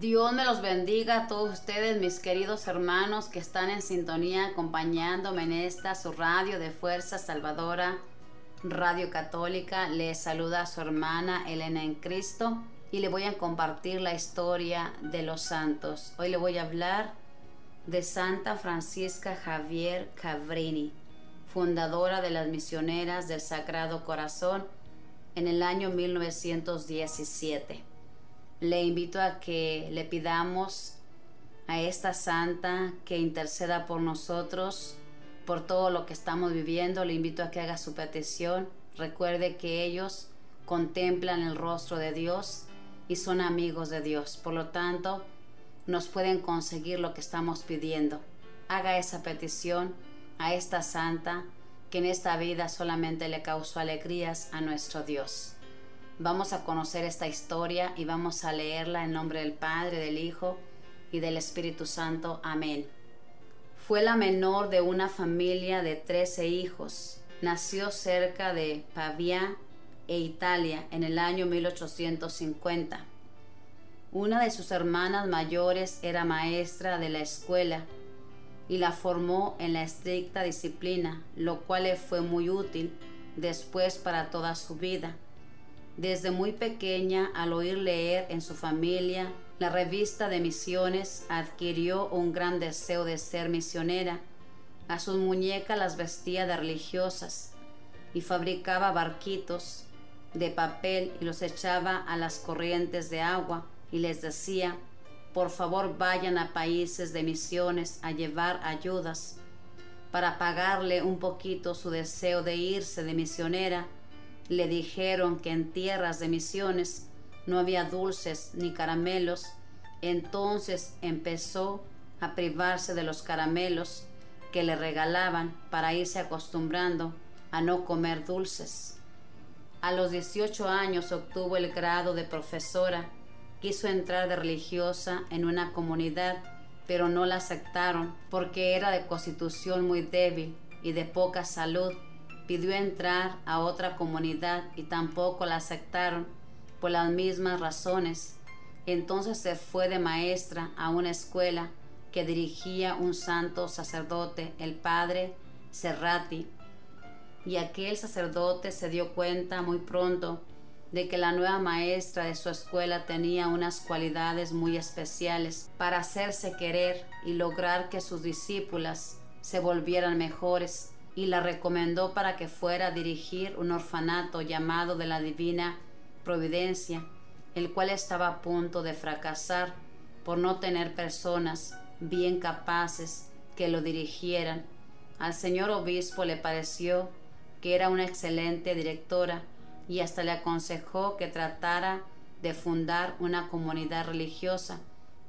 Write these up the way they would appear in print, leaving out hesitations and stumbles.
Dios me los bendiga a todos ustedes, mis queridos hermanos que están en sintonía acompañándome en esta su radio de Fuerza Salvadora, Radio Católica. Les saluda a su hermana Elena en Cristo y le voy a compartir la historia de los santos. Hoy le voy a hablar de Santa Francisca Javier Cabrini, fundadora de las Misioneras del Sagrado Corazón en el año 1917. Le invito a que le pidamos a esta santa que interceda por nosotros, por todo lo que estamos viviendo. Le invito a que haga su petición. Recuerde que ellos contemplan el rostro de Dios y son amigos de Dios. Por lo tanto, nos pueden conseguir lo que estamos pidiendo. Haga esa petición a esta santa que en esta vida solamente le causó alegrías a nuestro Dios. Vamos a conocer esta historia y vamos a leerla en nombre del Padre, del Hijo y del Espíritu Santo. Amén. Fue la menor de una familia de 13 hijos. Nació cerca de Pavía e Italia en el año 1850. Una de sus hermanas mayores era maestra de la escuela y la formó en la estricta disciplina, lo cual le fue muy útil después para toda su vida. Desde muy pequeña, al oír leer en su familia la revista de misiones, adquirió un gran deseo de ser misionera. A sus muñecas las vestía de religiosas y fabricaba barquitos de papel y los echaba a las corrientes de agua y les decía: por favor vayan a países de misiones a llevar ayudas. Para pagarle un poquito su deseo de irse de misionera, le dijeron que en tierras de misiones no había dulces ni caramelos. Entonces empezó a privarse de los caramelos que le regalaban para irse acostumbrando a no comer dulces. A los 18 años obtuvo el grado de profesora. Quiso entrar de religiosa en una comunidad, pero no la aceptaron porque era de constitución muy débil y de poca salud. Pidió entrar a otra comunidad y tampoco la aceptaron por las mismas razones. Entonces se fue de maestra a una escuela que dirigía un santo sacerdote, el padre Serrati. Y aquel sacerdote se dio cuenta muy pronto de que la nueva maestra de su escuela tenía unas cualidades muy especiales para hacerse querer y lograr que sus discípulas se volvieran mejores, y la recomendó para que fuera a dirigir un orfanato llamado de la Divina Providencia, el cual estaba a punto de fracasar por no tener personas bien capaces que lo dirigieran. Al señor obispo le pareció que era una excelente directora y hasta le aconsejó que tratara de fundar una comunidad religiosa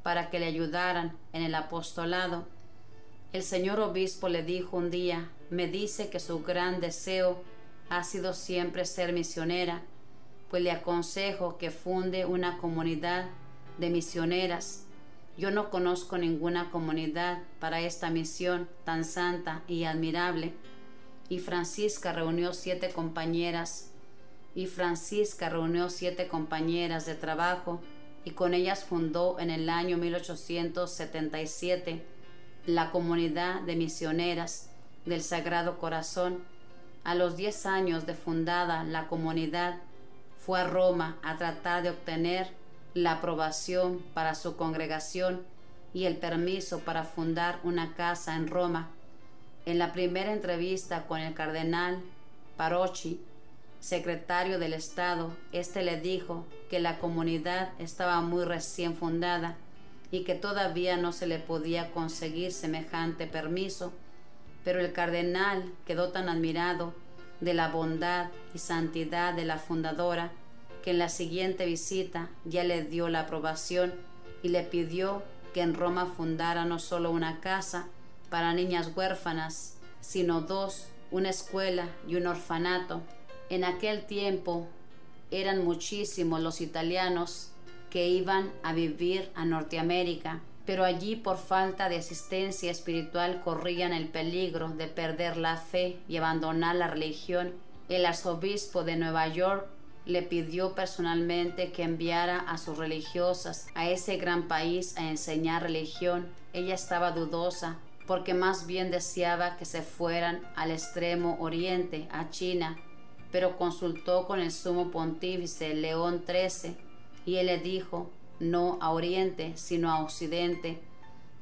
para que le ayudaran en el apostolado. El señor obispo le dijo un día: me dice que su gran deseo ha sido siempre ser misionera, pues le aconsejo que funde una comunidad de misioneras. Yo no conozco ninguna comunidad para esta misión tan santa y admirable. Y Francisca reunió 7 compañeras de trabajo y con ellas fundó en el año 1877 la comunidad de misioneras del Sagrado Corazón. A los 10 años de fundada la comunidad, fue a Roma a tratar de obtener la aprobación para su congregación y el permiso para fundar una casa en Roma. En la primera entrevista con el cardenal Parocchi, secretario del Estado, este le dijo que la comunidad estaba muy recién fundada y que todavía no se le podía conseguir semejante permiso, pero el cardenal quedó tan admirado de la bondad y santidad de la fundadora que en la siguiente visita ya le dio la aprobación y le pidió que en Roma fundara no solo una casa para niñas huérfanas, sino 2, una escuela y un orfanato. En aquel tiempo eran muchísimos los italianos que iban a vivir a Norteamérica, pero allí por falta de asistencia espiritual corrían el peligro de perder la fe y abandonar la religión. El arzobispo de Nueva York le pidió personalmente que enviara a sus religiosas a ese gran país a enseñar religión, ella estaba dudosa, porque más bien deseaba que se fueran al extremo oriente, a China, pero consultó con el sumo pontífice León XIII y él le dijo no a oriente, sino a occidente.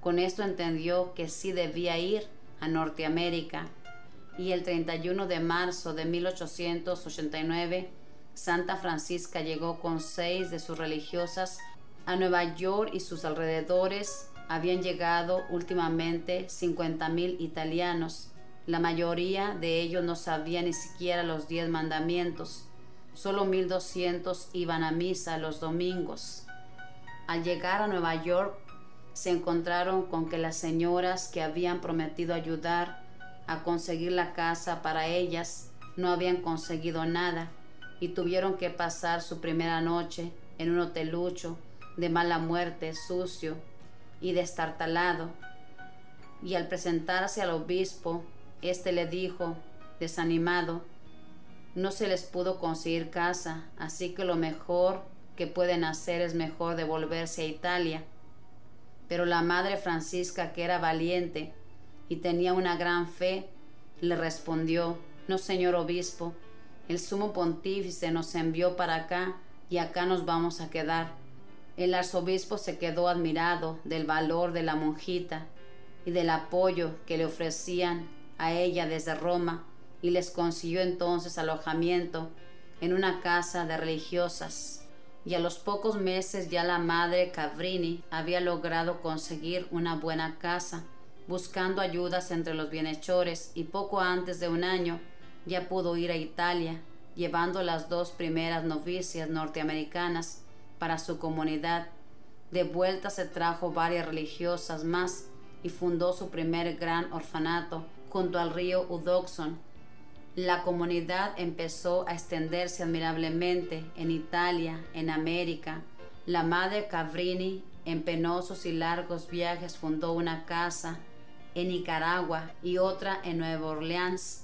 Con esto entendió que sí debía ir a Norteamérica. Y el 31 de marzo de 1889, Santa Francisca llegó con 6 de sus religiosas a Nueva York y sus alrededores. Habían llegado últimamente 50,000 italianos. La mayoría de ellos no sabían ni siquiera los 10 mandamientos. Solo 1,200 iban a misa los domingos. Al llegar a Nueva York, se encontraron con que las señoras que habían prometido ayudar a conseguir la casa para ellas no habían conseguido nada y tuvieron que pasar su primera noche en un hotelucho de mala muerte, sucio y destartalado. Y al presentarse al obispo, éste le dijo, desanimado, no se les pudo conseguir casa, así que lo mejor que pueden hacer es mejor devolverse a Italia. Pero la madre Francisca, que era valiente y tenía una gran fe, le respondió, no, señor obispo, el sumo pontífice nos envió para acá y acá nos vamos a quedar. El arzobispo se quedó admirado del valor de la monjita y del apoyo que le ofrecían a ella desde Roma y les consiguió entonces alojamiento en una casa de religiosas. Y a los pocos meses ya la madre Cavrini había logrado conseguir una buena casa, buscando ayudas entre los bienhechores, y poco antes de un año ya pudo ir a Italia, llevando las 2 primeras novicias norteamericanas para su comunidad. De vuelta se trajo varias religiosas más y fundó su primer gran orfanato junto al río Udoxon. La comunidad empezó a extenderse admirablemente en Italia, en América. La madre Cavrini, en penosos y largos viajes, fundó una casa en Nicaragua y otra en Nueva Orleans.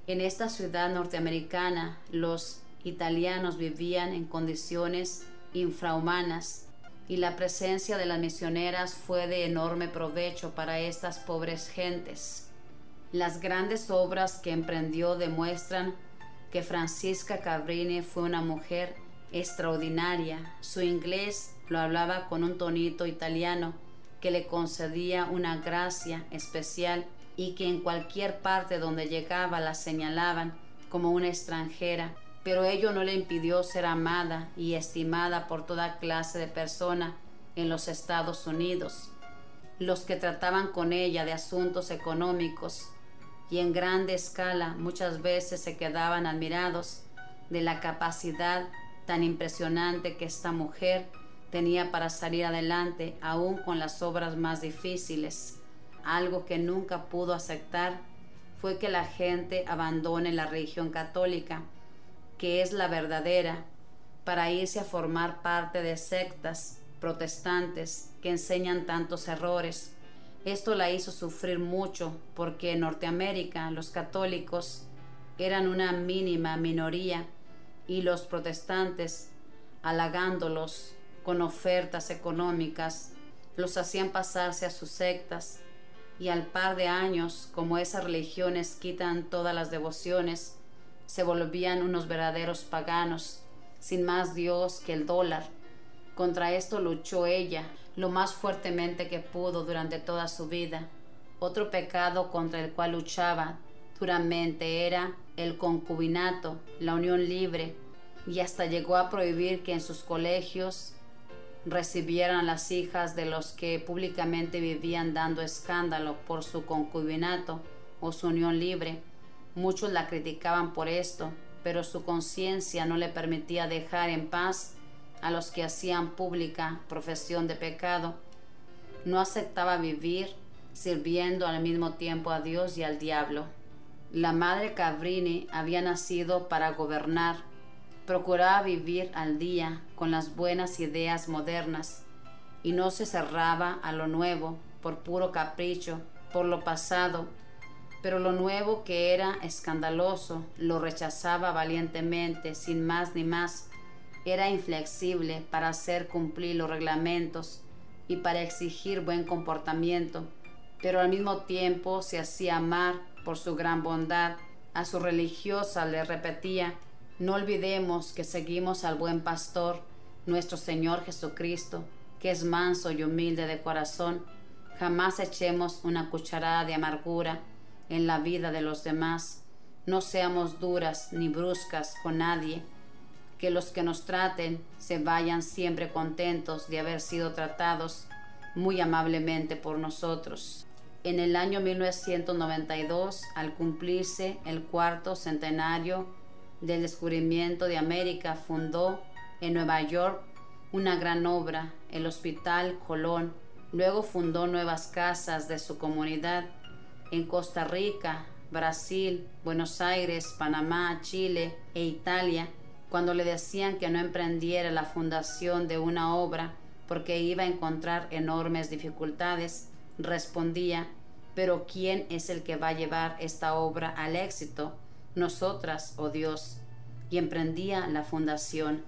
En esta ciudad norteamericana, los italianos vivían en condiciones infrahumanas y la presencia de las misioneras fue de enorme provecho para estas pobres gentes. Las grandes obras que emprendió demuestran que Francisca Cavrini fue una mujer extraordinaria. Su inglés lo hablaba con un tonito italiano que le concedía una gracia especial y que en cualquier parte donde llegaba la señalaban como una extranjera, pero ello no le impidió ser amada y estimada por toda clase de persona en los Estados Unidos. Los que trataban con ella de asuntos económicos y en grande escala muchas veces se quedaban admirados de la capacidad tan impresionante que esta mujer tenía para salir adelante aún con las obras más difíciles. Algo que nunca pudo aceptar fue que la gente abandone la religión católica, que es la verdadera, para irse a formar parte de sectas protestantes que enseñan tantos errores. Esto la hizo sufrir mucho porque en Norteamérica los católicos eran una mínima minoría y los protestantes, halagándolos con ofertas económicas, los hacían pasarse a sus sectas, y al par de años, como esas religiones quitan todas las devociones, se volvían unos verdaderos paganos, sin más Dios que el dólar. Contra esto luchó ella lo más fuertemente que pudo durante toda su vida. Otro pecado contra el cual luchaba duramente era el concubinato, la unión libre, y hasta llegó a prohibir que en sus colegios recibieran a las hijas de los que públicamente vivían dando escándalo por su concubinato o su unión libre. Muchos la criticaban por esto, pero su conciencia no le permitía dejar en paz a los que hacían pública profesión de pecado. No aceptaba vivir sirviendo al mismo tiempo a Dios y al diablo. La madre Cavrini había nacido para gobernar. Procuraba vivir al día con las buenas ideas modernas y no se cerraba a lo nuevo por puro capricho, por lo pasado. pero lo nuevo, que era escandaloso, lo rechazaba valientemente, sin más ni más. Era inflexible para hacer cumplir los reglamentos y para exigir buen comportamiento, pero al mismo tiempo se hacía amar por su gran bondad. A su religiosa le repetía: no olvidemos que seguimos al buen pastor, nuestro Señor Jesucristo, que es manso y humilde de corazón. Jamás echemos una cucharada de amargura en la vida de los demás. No seamos duras ni bruscas con nadie. Que los que nos traten se vayan siempre contentos de haber sido tratados muy amablemente por nosotros. En el año 1992, al cumplirse el 4º centenario del descubrimiento de América, fundó en Nueva York una gran obra, el Hospital Colón. Luego fundó nuevas casas de su comunidad en Costa Rica, Brasil, Buenos Aires, Panamá, Chile e Italia. Cuando le decían que no emprendiera la fundación de una obra porque iba a encontrar enormes dificultades, respondía: pero ¿quién es el que va a llevar esta obra al éxito? ¿Nosotras o Dios? Y emprendía la fundación.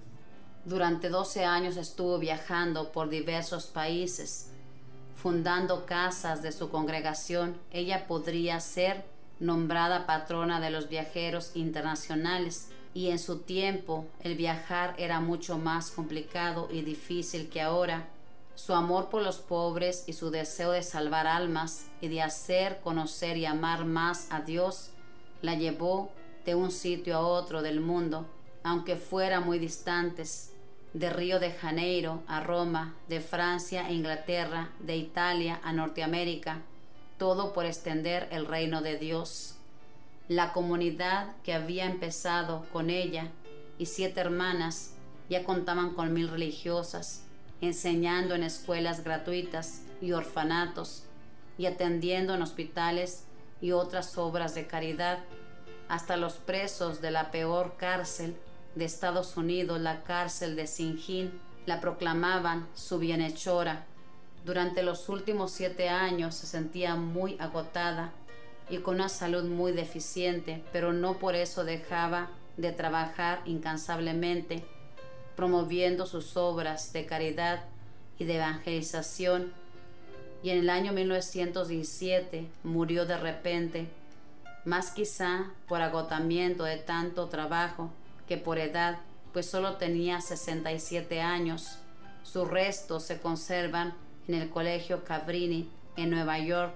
Durante 12 años estuvo viajando por diversos países, fundando casas de su congregación. Ella podría ser nombrada patrona de los viajeros internacionales, y en su tiempo el viajar era mucho más complicado y difícil que ahora. Su amor por los pobres y su deseo de salvar almas y de hacer conocer y amar más a Dios la llevó de un sitio a otro del mundo, aunque fuera muy distantes, de Río de Janeiro a Roma, de Francia a Inglaterra, de Italia a Norteamérica, todo por extender el reino de Dios. La comunidad que había empezado con ella y 7 hermanas ya contaban con 1000 religiosas, enseñando en escuelas gratuitas y orfanatos, y atendiendo en hospitales y otras obras de caridad. Hasta los presos de la peor cárcel de Estados Unidos, la cárcel de Sing, la proclamaban su bienhechora. Durante los últimos 7 años se sentía muy agotada y con una salud muy deficiente, pero no por eso dejaba de trabajar incansablemente, promoviendo sus obras de caridad y de evangelización. Y en el año 1917 murió de repente, más quizá por agotamiento de tanto trabajo que por edad, pues solo tenía 67 años. Sus restos se conservan en el Colegio Cabrini en Nueva York.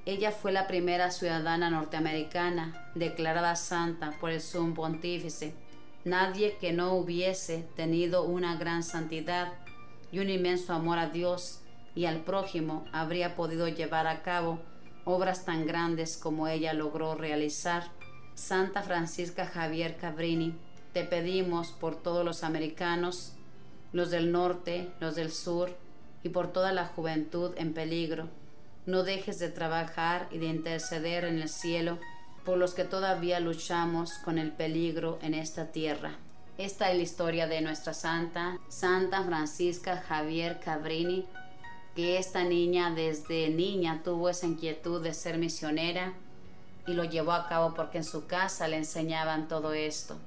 Ella fue la primera ciudadana norteamericana declarada santa por el Sumo Pontífice. Nadie que no hubiese tenido una gran santidad y un inmenso amor a Dios y al prójimo habría podido llevar a cabo obras tan grandes como ella logró realizar. Santa Francisca Javier Cabrini, te pedimos por todos los americanos, los del norte, los del sur y por toda la juventud en peligro. No dejes de trabajar y de interceder en el cielo por los que todavía luchamos con el peligro en esta tierra. Esta es la historia de nuestra Santa Francisca Javier Cabrini, que esta niña desde niña tuvo esa inquietud de ser misionera y lo llevó a cabo porque en su casa le enseñaban todo esto.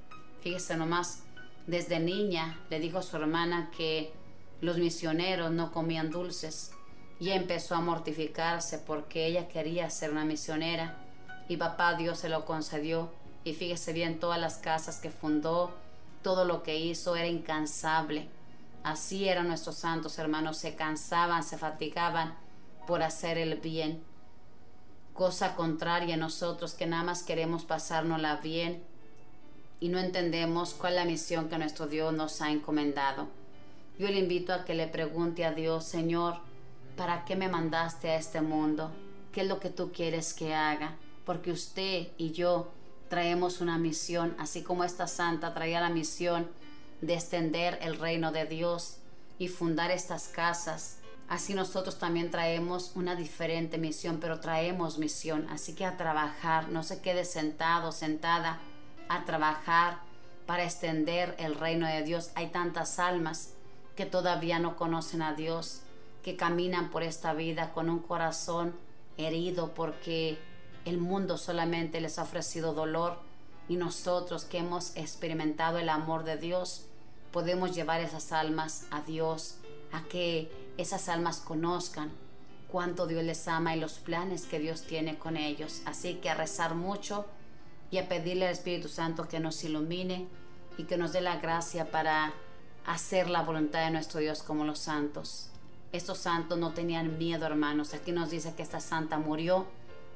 Fíjese nomás, desde niña le dijo a su hermana que los misioneros no comían dulces y empezó a mortificarse porque ella quería ser una misionera y papá Dios se lo concedió. Y fíjese bien, todas las casas que fundó, todo lo que hizo era incansable. Así eran nuestros santos hermanos, se cansaban, se fatigaban por hacer el bien. Cosa contraria a nosotros que nada más queremos pasárnosla bien y no entendemos cuál es la misión que nuestro Dios nos ha encomendado. Yo le invito a que le pregunte a Dios: Señor, ¿para qué me mandaste a este mundo? ¿Qué es lo que tú quieres que haga? Porque usted y yo traemos una misión, así como esta santa traía la misión de extender el reino de Dios y fundar estas casas. Así nosotros también traemos una diferente misión, pero traemos misión. Así que a trabajar, no se quede sentado, sentada, a trabajar para extender el reino de Dios. Hay tantas almas que todavía no conocen a Dios, que caminan por esta vida con un corazón herido porque El mundo solamente les ha ofrecido dolor, y nosotros que hemos experimentado el amor de Dios, podemos llevar esas almas a Dios, a que esas almas conozcan cuánto Dios les ama y los planes que Dios tiene con ellos. Así que a rezar mucho y a pedirle al Espíritu Santo que nos ilumine y que nos dé la gracia para hacer la voluntad de nuestro Dios como los santos. Estos santos no tenían miedo, hermanos. Aquí nos dice que esta santa murió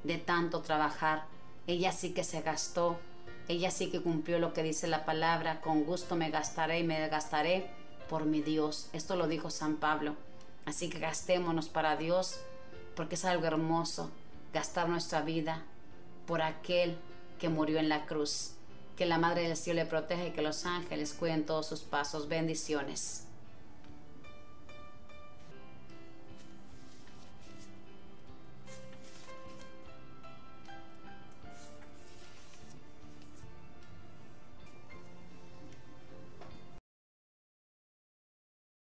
de tanto trabajar. Ella sí que se gastó. Ella sí que cumplió lo que dice la palabra: con gusto me gastaré y me gastaré por mi Dios. Esto lo dijo San Pablo. Así que gastémonos para Dios, porque es algo hermoso gastar nuestra vida por aquel que murió en la cruz. Que la Madre del Cielo le proteja y que los ángeles cuiden todos sus pasos. Bendiciones.